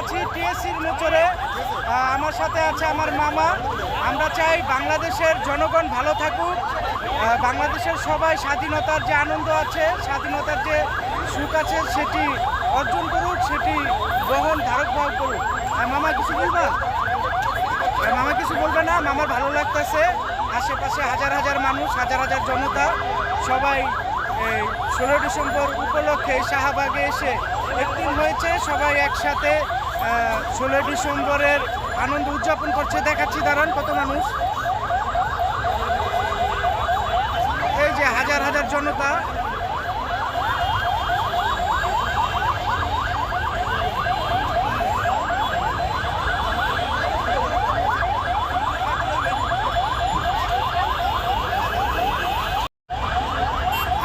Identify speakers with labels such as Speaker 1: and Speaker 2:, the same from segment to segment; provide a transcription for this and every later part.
Speaker 1: আছি টিএসসির মোচরে। আমার সাথে আছে আমার মামা। আমরা চাই বাংলাদেশের জনগণ ভালো থাকুক, বাংলাদেশের সবাই স্বাধীনতার যে আনন্দ আছে, স্বাধীনতার যে সুখ আছে সেটি অর্জন করুক, সেটি ধারক করুক। মামা কিছু বলবা? মামা কিছু বলবে না? মামার ভালো লাগতেছে, আশেপাশে হাজার হাজার মানুষ, হাজার হাজার জনতা সবাই 16 ডিসেম্বর উপলক্ষে শাহবাগে এসে একদিন হয়েছে, সবাই একসাথে 16 ডিসেম্বরের আনন্দ উদযাপন করছে। দেখাচ্ছি, দাঁড়ান কত মানুষ, এই যে হাজার হাজার জনতা।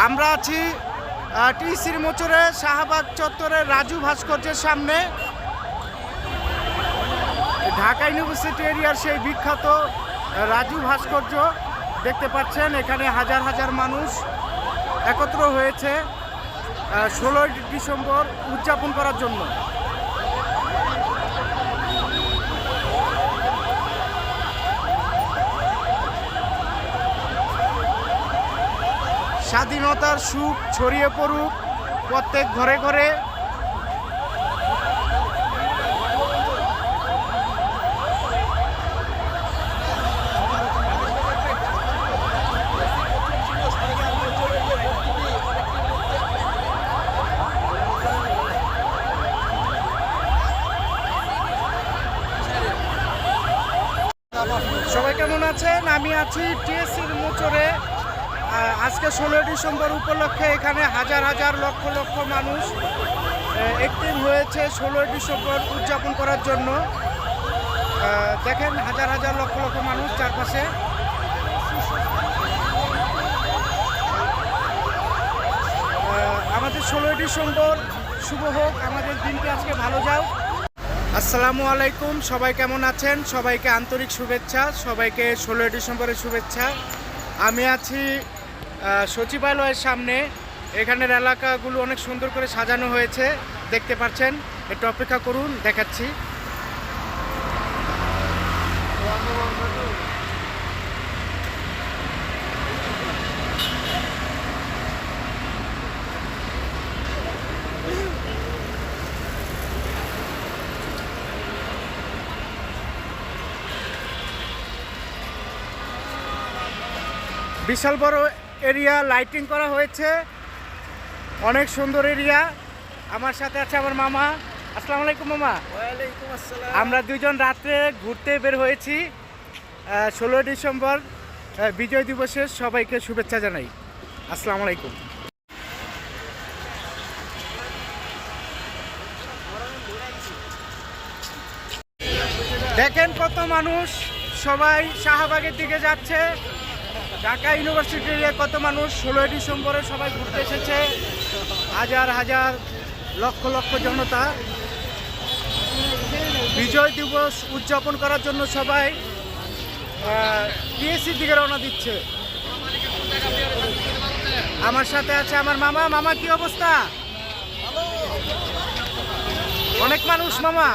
Speaker 1: আমরা আছি টিএসসির মোচরে শাহবাগ চত্বরের রাজু ভাস্কর্যের সামনে। ঢাকা ইউনিভার্সিটি এরিয়ার সেই বিখ্যাত রাজু ভাস্কর্য দেখতে পাচ্ছেন। এখানে হাজার হাজার মানুষ একত্র হয়েছে 16 ডিসেম্বর উদযাপন করার জন্য। স্বাধীনতার সুখ ছড়িয়ে পড়ুক প্রত্যেক ঘরে ঘরে। সবাই কেমন আছেন? আমি আছি টিএসসির মোচরে। আজকে 16 ডিসেম্বর উপলক্ষে এখানে হাজার হাজার লক্ষ লক্ষ মানুষ একদিন হয়েছে 16 ডিসেম্বর উদযাপন করার জন্য। দেখেন হাজার হাজার লক্ষ লক্ষ মানুষ চারপাশে। আমাদের 16 ডিসেম্বর শুভ হোক, আমাদের দিনটি আজকে ভালো যাও। আসসালামু আলাইকুম, সবাই কেমন আছেন? সবাইকে আন্তরিক শুভেচ্ছা, সবাইকে 16 ডিসেম্বরের শুভেচ্ছা। আমি আছি সচিবালয়ের সামনে। এখানের এলাকাগুলো অনেক সুন্দর করে সাজানো হয়েছে, দেখতে পাচ্ছেন। একটু অপেক্ষা করুন, দেখাচ্ছি। বিশাল বড় এরিয়া লাইটিং করা হয়েছে, অনেক সুন্দর এরিয়া। আমার সাথে আছে আমার মামা। আসসালামু আলাইকুম মামা।
Speaker 2: ওয়ালাইকুম আসসালাম।
Speaker 1: আমরা দুইজন রাত্রে ঘুরতে বের হয়েছি 16 ডিসেম্বর বিজয় দিবসের। সবাইকে শুভেচ্ছা জানাই। আসসালামু আলাইকুম। দেখেন কত মানুষ, সবাই শাহবাগের দিকে যাচ্ছে। ঢাকা ইউনিভার্সিটি এরিয়া কত মানুষ 16 ডিসেম্বরে সবাই ঘুরতে এসেছে, হাজার হাজার লক্ষ লক্ষ জনতা। বিজয় দিবস উদযাপন করার জন্য সবাই টিএসসির দিকে রওনা দিচ্ছে। আমার সাথে আছে আমার মামা। মামা কি অবস্থা? অনেক মানুষ মামা।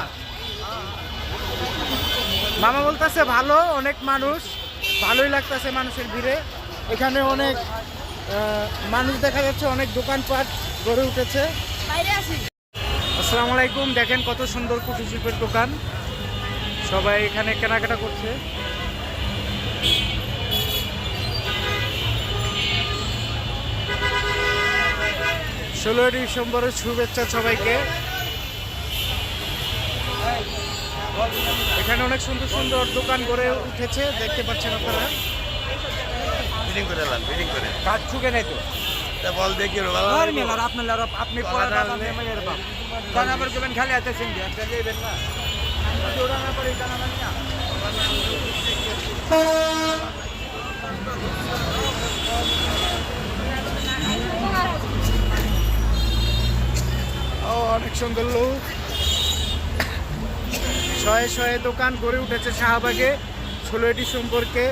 Speaker 1: মামা বলতেছে ভালো, অনেক মানুষ, ভালোই লাগতেছে মানুষের ভিড়ে। এখানে অনেক মানুষ দেখা যাচ্ছে, অনেক দোকানপাট গড়ে উঠেছে। আসসালামু আলাইকুম। দেখেন কত সুন্দর কুটির শিল্পের দোকান, সবাই এখানে কেনাকাটা করছে। ষোলোই ডিসেম্বরের শুভেচ্ছা সবাইকে। এখানে অনেক সুন্দর সুন্দর দোকান গড়ে উঠেছে, দেখতে পাচ্ছেন আপনারা।
Speaker 2: বিডিং করে লান, বিডিং করে
Speaker 1: কাজ ছুকে নাই তো
Speaker 2: বল দেখি রে বাবা।
Speaker 1: আর মেলার আপনার লার আপনি পড়া আপনি মেয়ের বাপ কোন আবার গবেন খালি আছে সিঙ্গি একটা যাবেন না ওরা না পড়ে জানা মানে না। ও অনেক সুন্দর লোক, শয়ে শয়ে দোকান গড়ে উঠেছে শাহবাগে। 16 ডিসেম্বরকে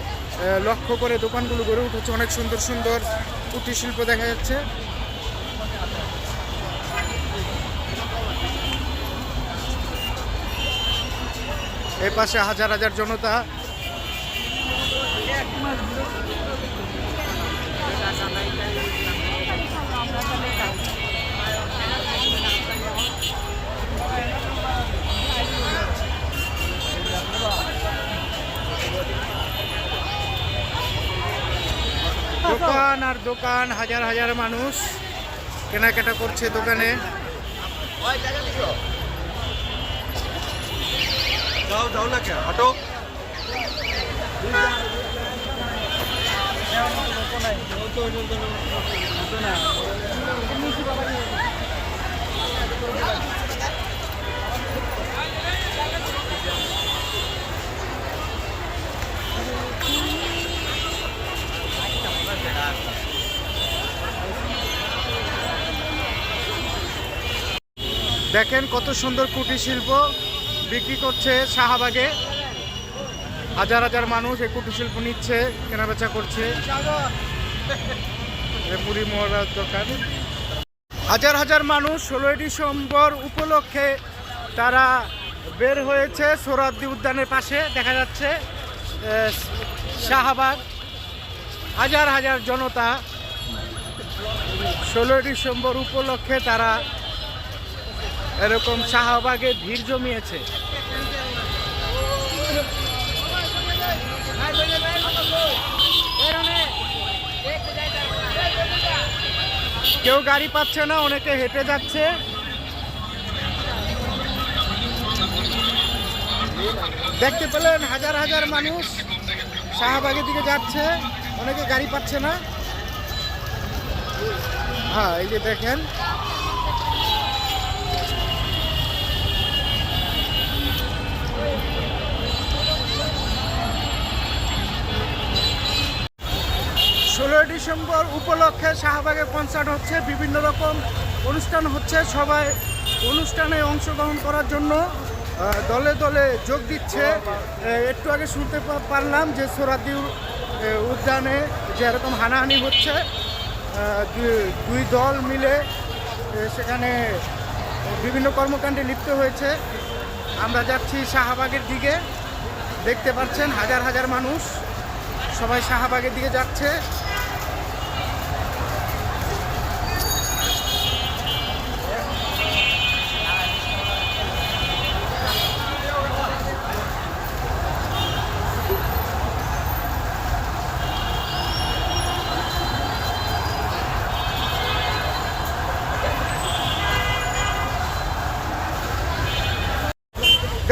Speaker 1: লক্ষ্য করে দোকানগুলো গড়ে উঠেছে, অনেক সুন্দর সুন্দর কুটির শিল্প দেখা যাচ্ছে। এই পাশে হাজার হাজার জনতা। দোকান আর দোকান, হাজার হাজার মানুষ কেনাকাটা করছে দোকানে।
Speaker 2: যাও যাও না কে হাঁটো।
Speaker 1: দেখেন কত সুন্দর কুটির শিল্প বিক্রি করছে শাহবাগে। হাজার হাজার মানুষ এই কুটির শিল্প নিচ্ছে, কেনাবেচা করছে। পুরী মহারাজ দোকান। হাজার হাজার মানুষ 16ই ডিসেম্বর উপলক্ষে তারা বের হয়েছে সোহরাওয়ার্দী উদ্যানের পাশে। দেখা যাচ্ছে শাহবাগ, হাজার হাজার জনতা 16ই ডিসেম্বর উপলক্ষে তারা এরকম শাহবাগে ভিড় জমিয়েছে। কেউ গাড়ি পাচ্ছে না, অনেকে হেঁটে যাচ্ছে। দেখতে পেলেন হাজার হাজার মানুষ শাহবাগের দিকে যাচ্ছে, অনেকে গাড়ি পাচ্ছে না। হ্যাঁ, এই যে দেখেন ডিসেম্বর উপলক্ষে শাহবাগে কনসার্ট হচ্ছে, বিভিন্ন রকম অনুষ্ঠান হচ্ছে। সবাই অনুষ্ঠানে অংশগ্রহণ করার জন্য দলে দলে যোগ দিচ্ছে। একটু আগে শুনতে পারলাম যে সোহরাওয়ার্দী উদ্যানে যে এরকম হানাহানি হচ্ছে, দুই দল মিলে সেখানে বিভিন্ন কর্মকাণ্ডে লিপ্ত হয়েছে। আমরা যাচ্ছি শাহবাগের দিকে, দেখতে পাচ্ছেন হাজার হাজার মানুষ সবাই শাহবাগের দিকে যাচ্ছে।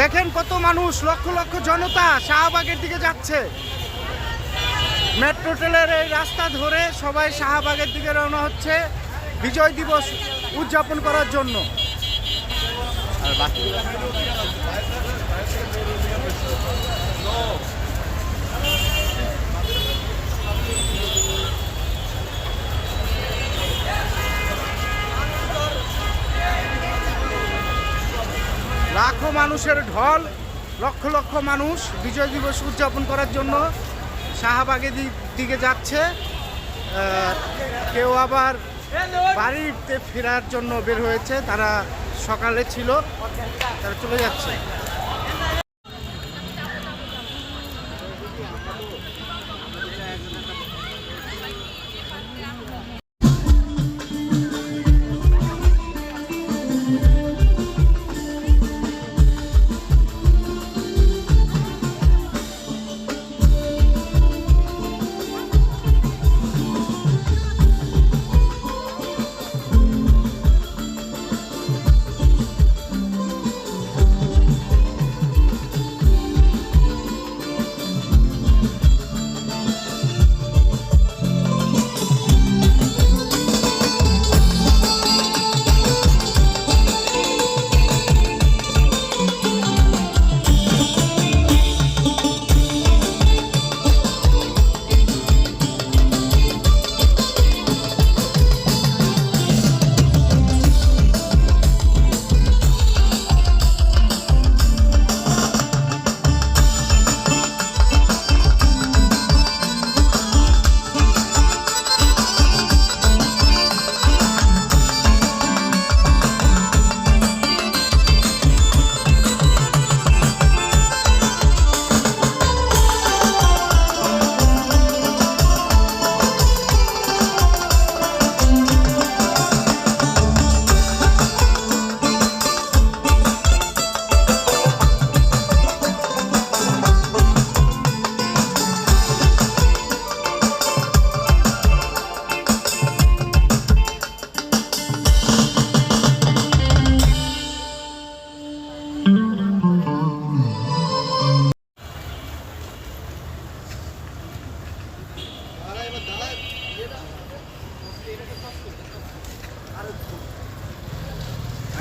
Speaker 1: দেখেন কত মানুষ, লক্ষ লক্ষ জনতা শাহবাগের দিকে যাচ্ছে। মেট্রো রেলের এই রাস্তা ধরে সবাই শাহবাগের দিকে রওনা হচ্ছে বিজয় দিবস উদযাপন করার জন্য। লাখো মানুষের ঢল, লক্ষ লক্ষ মানুষ বিজয় দিবস উদযাপন করার জন্য শাহবাগের দিকে যাচ্ছে। কেউ আবার বাড়িতে ফেরার জন্য বের হয়েছে, তারা সকালে ছিল, তারা চলে যাচ্ছে।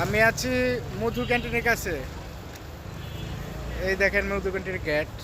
Speaker 1: আমি আছি মধু ক্যান্টিনের কাছে। এই দেখেন মধু ক্যান্টিনের গেট।